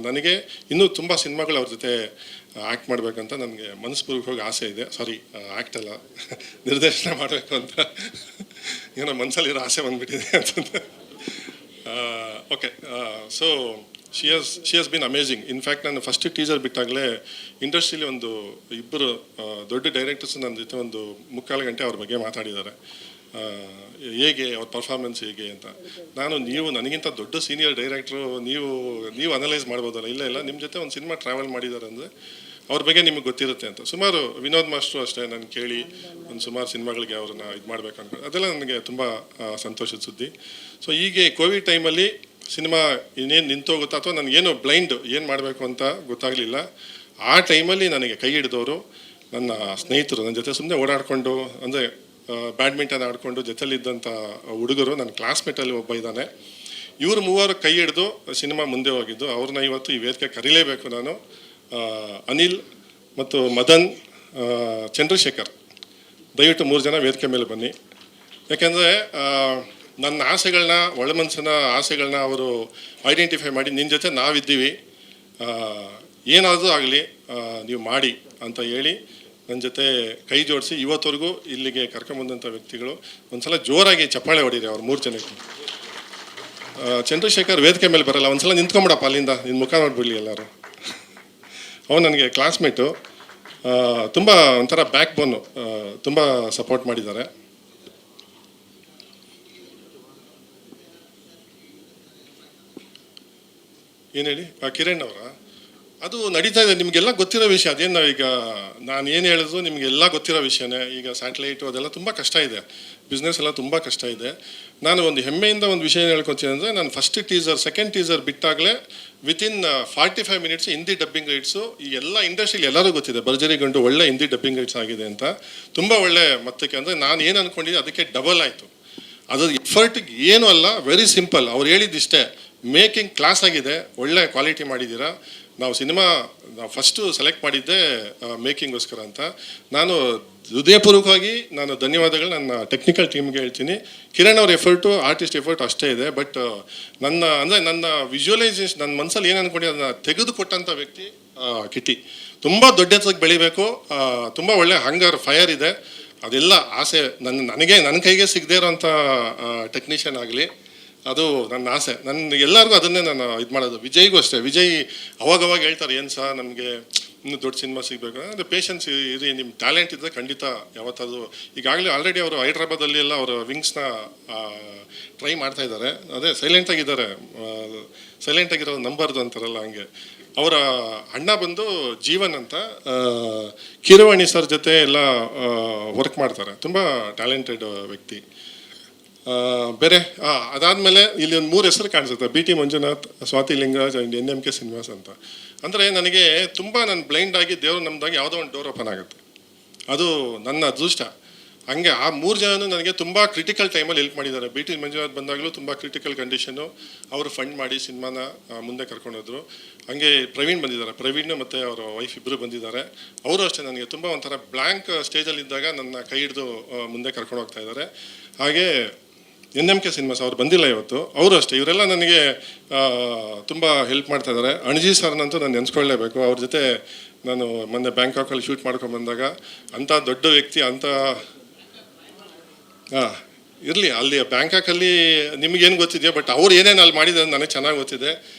ನನಗೆ ಇನ್ನೂ ತುಂಬ ಸಿನಿಮಾಗಳು ಅವ್ರ ಜೊತೆ ಆ್ಯಕ್ಟ್ ಮಾಡಬೇಕಂತ ನನಗೆ ಮನಸ್ಪೂರ್ವಕವಾಗಿ ಆಸೆ ಇದೆ. ಸಾರಿ, ಆ್ಯಕ್ಟ್ ಅಲ್ಲ, ನಿರ್ದೇಶನ ಮಾಡಬೇಕು ಅಂತ ಏನೋ ಮನಸ್ಸಲ್ಲಿರೋ ಆಸೆ ಬಂದುಬಿಟ್ಟಿದೆ ಅಂತಂದ. Okay, so she has been amazing. In fact ನಾನು ಫಸ್ಟ್ ಟೀಸರ್ ಬಿಟ್ಟಾಗಲೇ ಇಂಡಸ್ಟ್ರಿಲಿ ಒಂದು ಇಬ್ಬರು ದೊಡ್ಡ ಡೈರೆಕ್ಟರ್ಸ್ ನನ್ನ ಜೊತೆ ಒಂದು ಮುಕ್ಕಾಲು ಗಂಟೆ ಅವ್ರ ಬಗ್ಗೆ ಮಾತಾಡಿದ್ದಾರೆ. ಹೇಗೆ ಅವ್ರ ಪರ್ಫಾರ್ಮೆನ್ಸ್ ಹೇಗೆ ಅಂತ. ನೀವು ನನಗಿಂತ ದೊಡ್ಡ ಸೀನಿಯರ್ ಡೈರೆಕ್ಟ್ರು, ನೀವು ಅನಲೈಸ್ ಮಾಡ್ಬೋದಲ್ಲ. ಇಲ್ಲ, ನಿಮ್ಮ ಜೊತೆ ಒಂದು ಸಿನಿಮಾ ಟ್ರಾವೆಲ್ ಮಾಡಿದ್ದಾರೆ ಅಂದರೆ ಅವ್ರ ಬಗ್ಗೆ ನಿಮಗೆ ಗೊತ್ತಿರುತ್ತೆ ಅಂತ. ಸುಮಾರು ವಿನೋದ್ ಮಾಸ್ಟ್ರು ಅಷ್ಟೇ, ನಾನು ಕೇಳಿ ಒಂದು ಸುಮಾರು ಸಿನಿಮಾಗಳಿಗೆ ಅವ್ರನ್ನ ಇದು ಮಾಡಬೇಕು ಅನ್ಕೊಂಡು, ಅದೆಲ್ಲ ನನಗೆ ತುಂಬ ಸಂತೋಷದ ಸುದ್ದಿ. ಸೊ ಹೀಗೆ ಕೋವಿಡ್ ಟೈಮಲ್ಲಿ ಸಿನಿಮಾ ಇನ್ನೇನು ನಿಂತೋಗುತ್ತಾ ಅಥವಾ ನನಗೇನು ಬ್ಲೈಂಡ್ ಏನು ಮಾಡಬೇಕು ಅಂತ ಗೊತ್ತಾಗಲಿಲ್ಲ. ಆ ಟೈಮಲ್ಲಿ ನನಗೆ ಕೈ ಹಿಡಿದವರು ನನ್ನ ಸ್ನೇಹಿತರು, ನನ್ನ ಜೊತೆ ಸುಮ್ಮನೆ ಓಡಾಡಿಕೊಂಡು, ಅಂದರೆ ಬ್ಯಾಡ್ಮಿಂಟನ್ ಆಡಿಕೊಂಡು ಜೊತೆಲಿದ್ದಂಥ ಹುಡುಗರು, ನನ್ನ ಕ್ಲಾಸ್ಮೇಟಲ್ಲಿ ಒಬ್ಬ ಇದ್ದಾನೆ. ಇವರು ಮೂವರು ಕೈ ಹಿಡಿದು ಸಿನಿಮಾ ಮುಂದೆ ಹೋಗಿದ್ದು. ಅವ್ರನ್ನ ಇವತ್ತು ಈ ವೇದಿಕೆ ಕರೀಲೇಬೇಕು ನಾನು. ಅನಿಲ್ ಮತ್ತು ಮದನ್, ಚಂದ್ರಶೇಖರ್, ದಯವಿಟ್ಟು 3 ಜನ ವೇದಿಕೆ ಮೇಲೆ ಬನ್ನಿ. ಯಾಕೆಂದರೆ ನನ್ನ ಆಸೆಗಳನ್ನ, ಒಳಮನಸ್ಸಿನ ಆಸೆಗಳನ್ನ ಅವರು ಐಡೆಂಟಿಫೈ ಮಾಡಿ, ನಿನ್ನ ಜೊತೆ ನಾವಿದ್ದೀವಿ, ಏನಾದರೂ ಆಗಲಿ ನೀವು ಮಾಡಿ ಅಂತ ಹೇಳಿ ನನ್ನ ಜೊತೆ ಕೈ ಜೋಡಿಸಿ ಇವತ್ತವರೆಗೂ ಇಲ್ಲಿಗೆ ಕರ್ಕೊಂಬಂದಂಥ ವ್ಯಕ್ತಿಗಳು. ಒಂದ್ಸಲ ಜೋರಾಗಿ ಚಪ್ಪಾಳೆ ಹೊಡೀರಿ ಅವ್ರು 3 ಜನಕ್ಕೆ. ಚಂದ್ರಶೇಖರ್ ವೇದಿಕೆ ಮೇಲೆ ಬರಲ್ಲ, ಒಂದ್ಸಲ ನಿಂತ್ಕೊಂಬಿಡಪ್ಪ, ಅಲ್ಲಿಂದ ನಿನ್ನ ಮುಖ ನೋಡ್ಬಿಡ್ಲಿ ಎಲ್ಲರೂ. ಅವನು ನನಗೆ ಕ್ಲಾಸ್ಮೇಟು, ತುಂಬ ಒಂಥರ ಬ್ಯಾಕ್ ಬೋನು, ತುಂಬ ಸಪೋರ್ಟ್ ಮಾಡಿದ್ದಾರೆ. ಏನು ಹೇಳಿ, ಕಿರಣ್ ಅವರ ಅದು ನಡೀತಾ ಇದೆ, ನಿಮಗೆಲ್ಲ ಗೊತ್ತಿರೋ ವಿಷಯ. ಅದೇನು ನಾವೀಗ ನಾನು ಏನು ಹೇಳಿದ್ರು ನಿಮಗೆಲ್ಲ ಗೊತ್ತಿರೋ ವಿಷಯನೇ. ಈಗ ಸ್ಯಾಟಲೈಟು ಅದೆಲ್ಲ ತುಂಬ ಕಷ್ಟ ಇದೆ, ಬಿಸ್ನೆಸ್ ಎಲ್ಲ ತುಂಬ ಕಷ್ಟ ಇದೆ. ನಾನು ಒಂದು ಹೆಮ್ಮೆಯಿಂದ ಒಂದು ವಿಷಯ ಹೇಳ್ಕೊತೀನಿ ಅಂದರೆ, ನಾನು ಫಸ್ಟ್ ಟೀಸರ್, ಸೆಕೆಂಡ್ ಟೀಸರ್ ಬಿಟ್ಟಾಗಲೇ within 45 minutes Hindi dubbing rights ಈ ಎಲ್ಲ ಇಂಡಸ್ಟ್ರಿಲಿ ಎಲ್ಲರೂ ಗೊತ್ತಿದೆ, ಭರ್ಜರಿ ಗಂಡು ಒಳ್ಳೆ ಹಿಂದಿ ಡಬ್ಬಿಂಗ್ ರೈಟ್ಸ್ ಆಗಿದೆ ಅಂತ. ತುಂಬ ಒಳ್ಳೆ ಮೊತ್ತಕ್ಕೆ, ಅಂದರೆ ನಾನು ಏನು ಅಂದ್ಕೊಂಡಿದ್ದೆ ಅದಕ್ಕೆ ಡಬಲ್ ಆಯಿತು. ಅದ್ರ ಎಫರ್ಟಿಗೆ ಏನೂ ಅಲ್ಲ, ವೆರಿ ಸಿಂಪಲ್. ಅವ್ರು ಹೇಳಿದ್ದಿಷ್ಟೇ, ಮೇಕಿಂಗ್ ಕ್ಲಾಸ್ ಆಗಿದೆ, ಒಳ್ಳೆ ಕ್ವಾಲಿಟಿ ಮಾಡಿದ್ದೀರಾ. ನಾವು ಫಸ್ಟು ಸೆಲೆಕ್ಟ್ ಮಾಡಿದ್ದೆ ಮೇಕಿಂಗೋಸ್ಕರ ಅಂತ. ನಾನು ಹೃದಯಪೂರ್ವಕವಾಗಿ ಧನ್ಯವಾದಗಳು ನನ್ನ ಟೆಕ್ನಿಕಲ್ ಟೀಮ್ಗೆ ಹೇಳ್ತೀನಿ. ಕಿರಣ್ ಅವ್ರ ಎಫರ್ಟು, ಆರ್ಟಿಸ್ಟ್ ಎಫರ್ಟ್ ಅಷ್ಟೇ ಇದೆ. ಬಟ್ ನನ್ನ ವಿಜುವಲೈಸೇಷನ್, ನನ್ನ ಮನಸ್ಸಲ್ಲಿ ಏನು ಅಂದ್ಕೊಂಡು ಅದನ್ನು ತೆಗೆದುಕೊಟ್ಟಂಥ ವ್ಯಕ್ತಿ ಕಿಟ್ಟಿ. ತುಂಬ ದೊಡ್ಡ ಎತ್ತರಕ್ಕೆ ಬೆಳಿಬೇಕು, ತುಂಬ ಒಳ್ಳೆ ಹಂಗರ್ ಫೈರ್ ಇದೆ. ಅದೆಲ್ಲ ಆಸೆ ನನ್ನ ಕೈಗೆ ಸಿಗದೇ ಇರೋಂಥ ಟೆಕ್ನಿಷಿಯನ್ ಆಗಲಿ, ಅದು ನನ್ನ ಆಸೆ. ಎಲ್ಲರಿಗೂ ಅದನ್ನೇ ನಾನು ಇದು ಮಾಡೋದು. ವಿಜಯ್ಗೂ ಅಷ್ಟೇ. ವಿಜಯ್ ಅವಾಗವಾಗ ಹೇಳ್ತಾರೆ, ಏನು ಸಹ ನಮಗೆ ಇನ್ನೂ ದೊಡ್ಡ ಸಿನಿಮಾ ಸಿಗಬೇಕು ಅಂದರೆ ಪೇಷನ್ಸ್ ಇರಿ, ನಿಮ್ಮ ಟ್ಯಾಲೆಂಟ್ ಇದ್ದರೆ ಖಂಡಿತ ಯಾವತ್ತಾದರೂ. ಈಗಾಗಲೇ ಆಲ್ರೆಡಿ ಅವರು ಹೈದ್ರಾಬಾದಲ್ಲಿ ಎಲ್ಲ ಅವರ ವಿಂಗ್ಸ್ನ ಟ್ರೈ ಮಾಡ್ತಾ ಇದ್ದಾರೆ. ಅದೇ ಸೈಲೆಂಟಾಗಿದ್ದಾರೆ, ಸೈಲೆಂಟಾಗಿರೋ ನಂಬರ್ದು ಅಂತಾರಲ್ಲ ಹಂಗೆ. ಅವರ ಅಣ್ಣ ಬಂದು ಜೀವನ್ ಅಂತ, ಕಿರವಾಣಿ ಸರ್ ಜೊತೆ ಎಲ್ಲ ವರ್ಕ್ ಮಾಡ್ತಾರೆ. ತುಂಬ ಟ್ಯಾಲೆಂಟೆಡ್ ವ್ಯಕ್ತಿ. ಬೇರೆ ಅದಾದಮೇಲೆ ಇಲ್ಲಿ ಒಂದು 3 ಹೆಸರು ಕಾಣಿಸುತ್ತೆ, BT Manjunath, Swati Lingaraj and NMK Srinivas ಅಂತ. ಅಂದರೆ ನನಗೆ ತುಂಬ ನಾನು ಬ್ಲೈಂಡ್ ಆಗಿ ದೇವರು ನಮ್ದಾಗಿ ಯಾವುದೋ ಒಂದು ಡೋರ್ ಓಪನ್ ಆಗುತ್ತೆ, ಅದು ನನ್ನ ಅದೃಷ್ಟ. ಹಂಗೆ ಆ 3 ಜನನು ನನಗೆ ತುಂಬ ಕ್ರಿಟಿಕಲ್ ಟೈಮಲ್ಲಿ ಹೆಲ್ಪ್ ಮಾಡಿದ್ದಾರೆ. BT ಮಂಜುನಾಥ್ ಬಂದಾಗಲೂ ತುಂಬ ಕ್ರಿಟಿಕಲ್ ಕಂಡೀಷನ್ನು, ಅವರು ಫಂಡ್ ಮಾಡಿ ಸಿನಿಮಾನ ಮುಂದೆ ಕರ್ಕೊಂಡೋದ್ರು. ಹಂಗೆ ಪ್ರವೀಣ್ ಬಂದಿದ್ದಾರೆ, ಪ್ರವೀಣ್ ಮತ್ತು ಅವರ ವೈಫ್ ಇಬ್ಬರು ಬಂದಿದ್ದಾರೆ. ಅವರು ಅಷ್ಟೇ ನನಗೆ ತುಂಬ ಒಂಥರ ಬ್ಲ್ಯಾಂಕ್ ಸ್ಟೇಜಲ್ಲಿದ್ದಾಗ ನನ್ನ ಕೈ ಹಿಡಿದು ಮುಂದೆ ಕರ್ಕೊಂಡು ಹೋಗ್ತಾ ಇದ್ದಾರೆ. ಹಾಗೆ NMK ಶ್ರೀನಿವಾಸ್ ಅವ್ರು ಬಂದಿಲ್ಲ ಇವತ್ತು, ಅವರು ಅಷ್ಟೇ. ಇವರೆಲ್ಲ ನನಗೆ ತುಂಬ ಹೆಲ್ಪ್ ಮಾಡ್ತಾ ಇದ್ದಾರೆ. ಅಣಜಿ ಸರ್ನಂತೂ ನಾನು ನೆನೆಸ್ಕೊಳ್ಳೇಬೇಕು. ಅವ್ರ ಜೊತೆ ನಾನು ಮೊನ್ನೆ ಬ್ಯಾಂಕಾಕಲ್ಲಿ ಶೂಟ್ ಮಾಡ್ಕೊಂಡು ಬಂದಾಗ, ಅಂಥ ದೊಡ್ಡ ವ್ಯಕ್ತಿ, ಅಂಥ ಇರಲಿ ಅಲ್ಲಿ ಬ್ಯಾಂಕಾಕಲ್ಲಿ ನಿಮಗೇನು ಗೊತ್ತಿದೆಯೋ, ಬಟ್ ಅವ್ರು ಏನೇನು ಅಲ್ಲಿ ಮಾಡಿದ್ದಾರೆ ನನಗೆ ಚೆನ್ನಾಗಿ ಗೊತ್ತಿದೆ.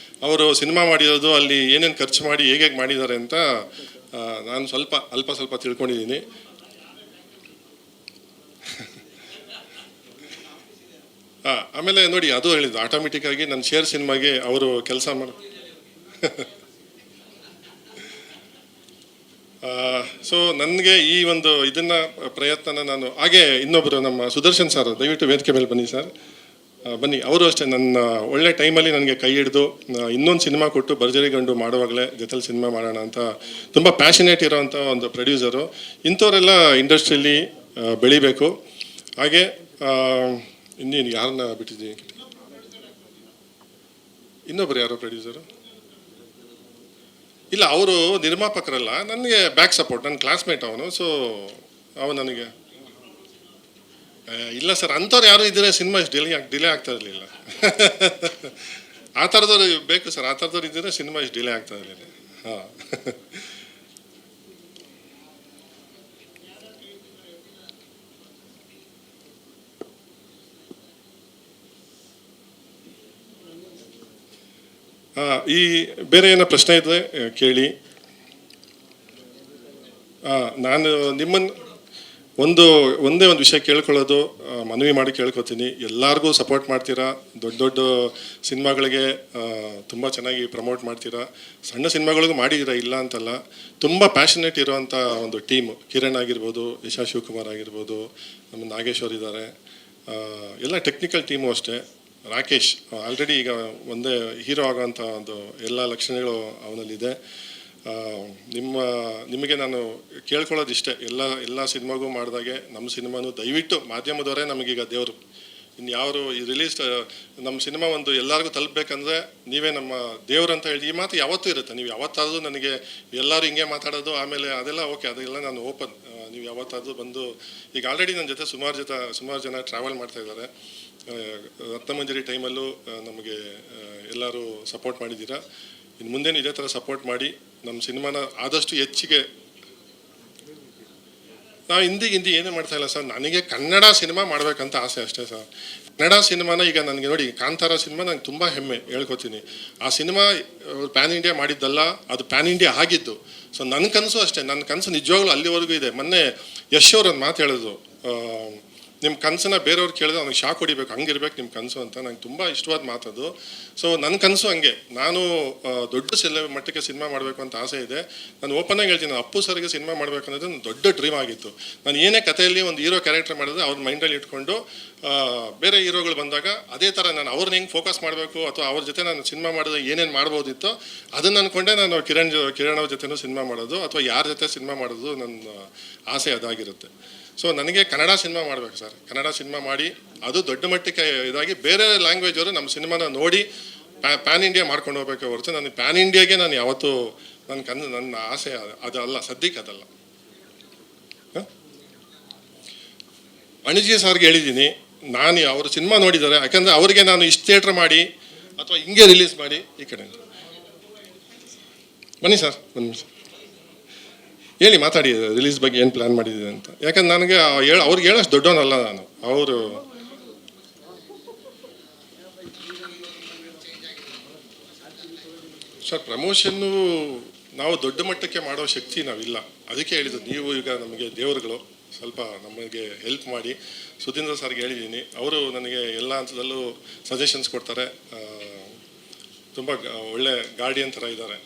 ಅವರು ಸಿನಿಮಾ ಮಾಡಿರೋದು ಅಲ್ಲಿ ಏನೇನು ಖರ್ಚು ಮಾಡಿ ಹೇಗೆ ಮಾಡಿದ್ದಾರೆ ಅಂತ ನಾನು ಸ್ವಲ್ಪ ತಿಳ್ಕೊಂಡಿದ್ದೀನಿ. ಆಮೇಲೆ ನೋಡಿ, ಅದು ಹೇಳಿದ್ದು ಆಟೋಮೆಟಿಕ್ಕಾಗಿ ನನ್ನ ಶೇರ್ ಸಿನಿಮಾಗೆ ಅವರು ಕೆಲಸ ಮಾಡಿ ಸೊ ನನಗೆ ಈ ಒಂದು ಇದನ್ನು ಪ್ರಯತ್ನನ ನಾನು ಹಾಗೆ ಇನ್ನೊಬ್ಬರು ನಮ್ಮ ಸುದರ್ಶನ್ ಸರ್, ದಯವಿಟ್ಟು ವೇದಿಕೆ ಮೇಲೆ ಬನ್ನಿ ಸರ್, ಬನ್ನಿ. ಅವರು ಅಷ್ಟೇ ನನ್ನ ಒಳ್ಳೆ ಟೈಮಲ್ಲಿ ನನಗೆ ಕೈ ಹಿಡಿದು ಇನ್ನೊಂದು ಸಿನಿಮಾ ಕೊಟ್ಟು, ಭರ್ಜರಿ ಗಂಡು ಮಾಡುವಾಗಲೇ ಜೊತೆಲಿ ಸಿನಿಮಾ ಮಾಡೋಣ ಅಂತ ತುಂಬ ಪ್ಯಾಷನೇಟ್ ಇರೋವಂಥ ಒಂದು ಪ್ರೊಡ್ಯೂಸರು. ಇಂಥವರೆಲ್ಲ ಇಂಡಸ್ಟ್ರಿಯಲ್ಲಿ ಬೆಳಿಬೇಕು. ಹಾಗೆ ಇನ್ನೇನು ಯಾರನ್ನ ಬಿಟ್ಟಿದ್ದೀನಿ, ಇನ್ನೊಬ್ರು ಯಾರೋ ಪ್ರೊಡ್ಯೂಸರು ಇಲ್ಲ, ಅವರು ನಿರ್ಮಾಪಕರಲ್ಲ, ನನಗೆ ಬ್ಯಾಕ್ ಸಪೋರ್ಟ್, ನನ್ನ ಕ್ಲಾಸ್ಮೇಟ್ ಅವನು. ಸೊ ಅವನು ನನಗೆ ಇಲ್ಲ ಸರ್, ಅಂಥವ್ರು ಯಾರು ಇದ್ದರೆ ಸಿನಿಮಾ ಡಿಲೇ ಆಗ್ತಾ ಇರಲಿಲ್ಲ. ಆ ಥರದವ್ರು ಬೇಕು ಸರ್, ಆ ಥರದವ್ರು ಇದ್ದರೆ ಸಿನಿಮಾ ಇಷ್ಟು ಡಿಲೇ ಆಗ್ತಾ ಇರಲಿಲ್ಲ. ಹಾಂ. ಈ ಬೇರೆ ಏನೋ ಪ್ರಶ್ನೆ ಇದ್ದರೆ ಕೇಳಿ. ನಾನು ನಿಮ್ಮನ್ನು ಒಂದೇ ಒಂದು ವಿಷಯ ಕೇಳ್ಕೊಳ್ಳೋದು, ಮನವಿ ಮಾಡಿ ಕೇಳ್ಕೊತೀನಿ, ಎಲ್ಲರಿಗೂ ಸಪೋರ್ಟ್ ಮಾಡ್ತೀರಾ, ದೊಡ್ಡ ದೊಡ್ಡ ಸಿನಿಮಾಗಳಿಗೆ ತುಂಬ ಚೆನ್ನಾಗಿ ಪ್ರಮೋಟ್ ಮಾಡ್ತೀರಾ, ಸಣ್ಣ ಸಿನಿಮಾಗಳಿಗೂ ಮಾಡಿದ್ದೀರಾ ಇಲ್ಲ ಅಂತಲ್ಲ. ತುಂಬ ಪ್ಯಾಷನೇಟ್ ಇರೋವಂಥ ಒಂದು ಟೀಮು, ಕಿರಣ್ ಆಗಿರ್ಬೋದು, ಯಶಾ ಶಿವಕುಮಾರ್ ಆಗಿರ್ಬೋದು, ನಮ್ಮ ನಾಗೇಶ್ವರ್ ಇದ್ದಾರೆ, ಎಲ್ಲ ಟೆಕ್ನಿಕಲ್ ಟೀಮು ಅಷ್ಟೇ. ರಾಕೇಶ್ ಆಲ್ರೆಡಿ ಈಗ ಒಂದೇ ಹೀರೋ ಆಗೋವಂಥ ಒಂದು ಎಲ್ಲ ಲಕ್ಷಣಗಳು ಅವನಲ್ಲಿದೆ. ನಿಮಗೆ ನಾನು ಕೇಳ್ಕೊಳ್ಳೋದಿಷ್ಟೇ, ಎಲ್ಲ ಸಿನಿಮಾಗೂ ಮಾಡಿದಾಗೆ ನಮ್ಮ ಸಿನಿಮಾನು ದಯವಿಟ್ಟು ಮಾಧ್ಯಮದವರೇ ನಮಗೀಗ ದೇವರು. ಇನ್ಯಾವರು ಈ ರಿಲೀಸ್ ನಮ್ಮ ಸಿನಿಮಾ ಒಂದು ಎಲ್ಲರಿಗೂ ತಲುಪಬೇಕಂದ್ರೆ ನೀವೇ ನಮ್ಮ ದೇವ್ರು ಅಂತ ಹೇಳಿ. ಈ ಮಾತು ಯಾವತ್ತೂ ಇರುತ್ತೆ, ನೀವು ಯಾವತ್ತಾದರೂ ನನಗೆ ಎಲ್ಲರೂ ಹಿಂಗೆ ಮಾತಾಡೋದು ಆಮೇಲೆ ಅದೆಲ್ಲ ಓಕೆ, ಅದೆಲ್ಲ ನಾನು ಓಪನ್. ನೀವು ಯಾವತ್ತಾದರೂ ಬಂದು, ಈಗ ಆಲ್ರೆಡಿ ನನ್ನ ಜೊತೆ ಸುಮಾರು ಜನ ಟ್ರಾವೆಲ್ ಮಾಡ್ತಾ ಇದ್ದಾರೆ. ರತ್ನಮಂಜರಿ ಟೈಮಲ್ಲೂ ನಮಗೆ ಎಲ್ಲರೂ ಸಪೋರ್ಟ್ ಮಾಡಿದ್ದೀರಾ. ಇನ್ನು ಮುಂದೇನು ಇದೇ ಥರ ಸಪೋರ್ಟ್ ಮಾಡಿ ನಮ್ಮ ಸಿನಿಮಾನ ಆದಷ್ಟು ಹೆಚ್ಚಿಗೆ. ನಾವು ಹಿಂದಿ ಏನೇ ಮಾಡ್ತಾ ಇಲ್ಲ ಸರ್, ನನಗೆ ಕನ್ನಡ ಸಿನಿಮಾ ಮಾಡಬೇಕಂತ ಆಸೆ ಅಷ್ಟೇ ಸರ್. ಕನ್ನಡ ಸಿನಿಮಾನ ಈಗ ನನಗೆ ನೋಡಿ, ಕಾಂತಾರ ಸಿನಿಮಾ ನನಗೆ ತುಂಬ ಹೆಮ್ಮೆ ಹೇಳ್ಕೊತೀನಿ. ಆ ಸಿನಿಮಾ ಪ್ಯಾನ್ ಇಂಡಿಯಾ ಮಾಡಿದ್ದಲ್ಲ, ಅದು ಪ್ಯಾನ್ ಇಂಡಿಯಾ ಆಗಿದ್ದು. ಸೊ ನನ್ನ ಕನಸು ಅಷ್ಟೇ, ನನ್ನ ಕನಸು ನಿಜವಾಗ್ಲೂ ಅಲ್ಲಿವರೆಗೂ ಇದೆ. ಮೊನ್ನೆ ಯಶ್ ಅವ್ರು ಒಂದು ಮಾತು ಹೇಳಿದ್ರು, ನಿಮ್ಮ ಕನಸನ್ನ ಬೇರೆಯವ್ರು ಕೇಳಿದ್ರೆ ಅವ್ನಿಗೆ ಶಾಕ್ ಹೊಡಿಬೇಕು, ಹಂಗಿರ್ಬೇಕು ನಿಮ್ಮ ಕನಸು ಅಂತ. ನಂಗೆ ತುಂಬ ಇಷ್ಟವಾದ ಮಾತದು. ಸೊ ನನ್ನ ಕನಸು ಹಂಗೆ, ನಾನು ದೊಡ್ಡ ಮಟ್ಟಕ್ಕೆ ಸಿನಿಮಾ ಮಾಡಬೇಕು ಅಂತ ಆಸೆ ಇದೆ. ನಾನು ಓಪನಾಗಿ ಹೇಳ್ತೀನಿ, ಅಪ್ಪು ಸರ್ಗೆ ಸಿನಿಮಾ ಮಾಡಬೇಕು ಅನ್ನೋದು ನನ್ನ ದೊಡ್ಡ ಡ್ರೀಮ್ ಆಗಿತ್ತು. ನಾನು ಏನೇ ಕಥೆಯಲ್ಲಿ ಒಂದು ಹೀರೋ ಕ್ಯಾರೆಕ್ಟರ್ ಮಾಡಿದ್ರೆ ಅವ್ರ ಮೈಂಡಲ್ಲಿ ಇಟ್ಕೊಂಡು ಬೇರೆ ಹೀರೋಗಳು ಬಂದಾಗ ಅದೇ ಥರ ನಾನು ಅವ್ರನ್ನ ಹೆಂಗೆ ಫೋಕಸ್ ಮಾಡಬೇಕು ಅಥವಾ ಅವ್ರ ಜೊತೆ ನಾನು ಸಿನಿಮಾ ಮಾಡಿದ್ರೆ ಏನೇನು ಮಾಡ್ಬೋದಿತ್ತೋ ಅದನ್ನು ಅಂದ್ಕೊಂಡೆ ನಾನು ಕಿರಣ್ ಅವ್ರ ಜೊತೆನೂ ಸಿನಿಮಾ ಮಾಡೋದು ಅಥವಾ ಯಾರ ಜೊತೆ ಸಿನಿಮಾ ಮಾಡೋದು ನನ್ನ ಆಸೆ ಅದಾಗಿರುತ್ತೆ. ಸೊ ನನಗೆ ಕನ್ನಡ ಸಿನಿಮಾ ಮಾಡಬೇಕು ಸರ್, ಕನ್ನಡ ಸಿನಿಮಾ ಮಾಡಿ ಅದು ದೊಡ್ಡ ಮಟ್ಟಕ್ಕೆ ಇದಾಗಿ ಬೇರೆ ಲ್ಯಾಂಗ್ವೇಜ್ ಅವರು ನಮ್ಮ ಸಿನಿಮಾನ ನೋಡಿ ಪ್ಯಾನ್ ಇಂಡಿಯಾ ಮಾಡ್ಕೊಂಡು ಹೋಗ್ಬೇಕು ಹೊರತು ನನಗೆ ಪ್ಯಾನ್ ಇಂಡಿಯಾಗೆ ನಾನು ಯಾವತ್ತೂ ನನ್ನ ಆಸೆ ಅದಲ್ಲ, ಸದ್ಯಕ್ಕೆ ಅದಲ್ಲ. ಅಣಿಜಿ ಸರ್ಗೆ ಹೇಳಿದ್ದೀನಿ, ನಾನು ಅವರು ಸಿನಿಮಾ ನೋಡಿದ್ದಾರೆ, ಯಾಕಂದರೆ ಅವರಿಗೆ ನಾನು ಇಷ್ಟು ಥಿಯೇಟ್ರ್ ಮಾಡಿ ಅಥವಾ ಹಿಂಗೆ ರಿಲೀಸ್ ಮಾಡಿ ಈ ಕಡೆ ಬನ್ನಿ ಸರ್, ಒಂದು ನಿಮಿಷ ಹೇಳಿ, ಮಾತಾಡಿ ರಿಲೀಸ್ ಬಗ್ಗೆ ಏನು ಪ್ಲ್ಯಾನ್ ಮಾಡಿದ್ದೀವಿ ಅಂತ. ಯಾಕಂದ್ರೆ ನನಗೆ ಅವ್ರಿಗೆ ಹೇಳೋಷ್ಟು ದೊಡ್ಡವನಲ್ಲ ನಾನು. ಅವರು ಸರ್ ಪ್ರಮೋಷನ್ನು ನಾವು ದೊಡ್ಡ ಮಟ್ಟಕ್ಕೆ ಮಾಡೋ ಶಕ್ತಿ ನಾವಿಲ್ಲ. ಅದಕ್ಕೆ ಹೇಳಿದ್ದು, ನೀವು ಈಗ ನಮಗೆ ದೇವರುಗಳು, ಸ್ವಲ್ಪ ನಮಗೆ ಹೆಲ್ಪ್ ಮಾಡಿ. ಸುಧೀಂದ್ರ ಸರ್ಗೆ ಹೇಳಿದ್ದೀನಿ, ಅವರು ನನಗೆ ಎಲ್ಲ ಹಂತದಲ್ಲೂ ಸಜೆಷನ್ಸ್ ಕೊಡ್ತಾರೆ. ತುಂಬ ಒಳ್ಳೆ ಗಾರ್ಡಿಯನ್ ಥರ ಇದ್ದಾರೆ.